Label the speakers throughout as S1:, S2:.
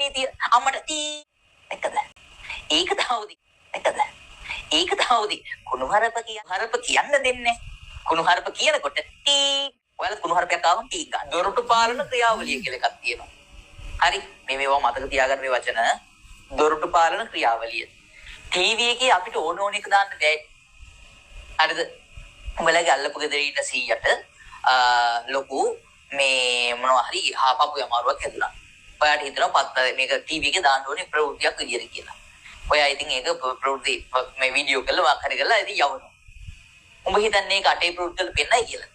S1: නීතිය අම්මට ටී එකද ඒක තාවුදි එකද ඒක තාවුදි කුණුහරුප කියන්න දෙන්නේ කුණුහරුප කියනකොට ටී ඔයාලා කුණුහරුපයක් ආවම ටී ගන්න දොරටු පාලන ක්‍රියාවලිය කියලා එකක් තියෙනවා හරි මේවා මතක තියාගන්න මේ වචන දොරටු පාලන ක්‍රියාවලිය ටීවී එකේ අපිට ඕන එක දාන්න බෑ හරිද උඹලගේ අල්ලපු ගෙදර ඉන්න 100ට ලොකු මේ මොනවා හරි ආපපු යමාරුවක් හැදුනා. ඔයාට හිතනවා මේක ටීවී එකේ දාන්න ඕනේ ප්‍රවෘත්තියක් විදියට කියලා. ඔයා ඉතින් ඒක ප්‍රවෘත්ති මේ වීඩියෝ කරලා වාක් හරි කරලා ඉතින් යවනවා. උඹ හිතන්නේ ඒක අටේ ප්‍රවෘත්ති වල පෙන්නයි කියලා.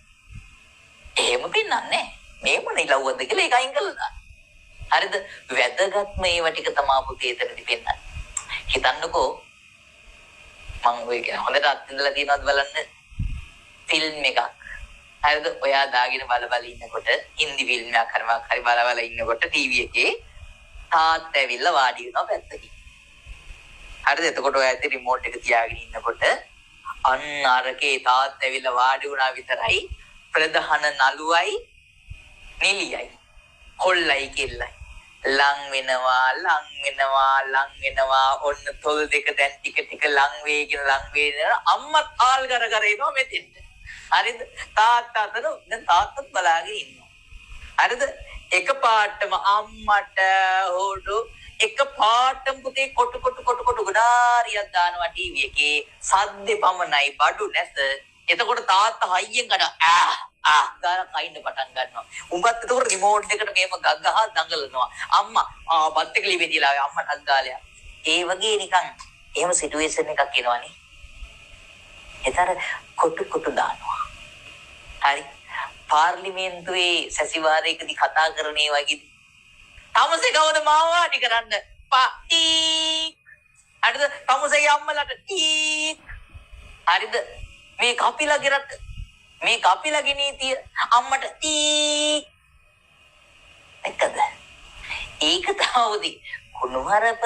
S1: එහෙම පෙන්නන්නේ නැහැ. මේ මොන ඉලව්වද කියලා ඒක අයින් කරලා දාන්න. හරිද? වැදගත් මේවා ටික තමයි පුතේ එතනදී පෙන්නන්නේ. හිතන්නකෝ මම ඔය කියන හොඳට අත්විඳලා තියෙනවද බලන්න ෆිල්ම් එකක්. හරිද? ඔයා දාගෙන බල ඉන්නකොට හින්දි ෆිල්ම් එකක් හරි බල ඉන්නකොට ටීවී එකේ තාත්තා ඇවිල්ලා වාඩි වෙනවා පැත්තකින්. හරිද? එතකොට ඔයා ඇත්තේ රිමෝට් එක තියාගෙන ඉන්නකොට අන්න අරකේ තාත්තා ඇවිල්ලා වාඩි වුණා විතරයි ප්‍රධාන නළුවයි නිලියයි කොල්ලයි කෙල්ලයි ලං වෙනවා ඔන්න තොල් දෙක දැන් ටික ලං වේගෙන අම්මත් ආල් කර එනවා මෙතෙන්ට. හරිද? තාත්තා අතර දැන් තාත්තත් බලාගෙන ඉන්නවා. හරිද? එක පාටම අම්මට හොඩු එක පාටම පුතේ කොට ගොඩාරියක් දානවා ටීවී එකේ සද්දේ පමණයි බඩු නැත. එතකොට තාත්තා හයියෙන් ගාලා කයින්න පටන් ගන්නවා. උඹත් එතකොට රිමෝට් එකට මේව ගගහා දඟලනවා. අම්මා බත් එක ලිවේ තියලා අම්මටත් ගාලයා. ඒ වගේ නිකන් එහෙම සිටුේෂන් එකක් එනවනේ. ඒතර කොට දානවා. හරි. පාර්ලිමේන්තුවේ සැසිවාරයකදී කතා කරන ඒ වගේ තමසේ කවද මාව වාඩි කරන්න ටී හරිද? තමසේ අම්මලට ටී හරිද? මේ කපිලගේ නීතිය අම්මට ටී එකද ඒක තාවුදි කුණුහරුප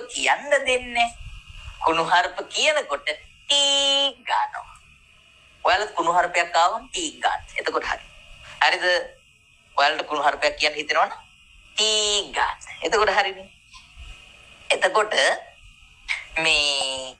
S1: කියන්න දෙන්නේ කුණුහරුප කියනකොට ටී ගන්නවා. ඔයාලට කුණුහරුපයක් ආවම ටී ගන්න. එතකොට හරිද? ඔයාලට කුණුහරුපයක් කියන්න හිතෙනවනම් ටී ගන්න. එතකොට හරිනේ. එතකොට මේ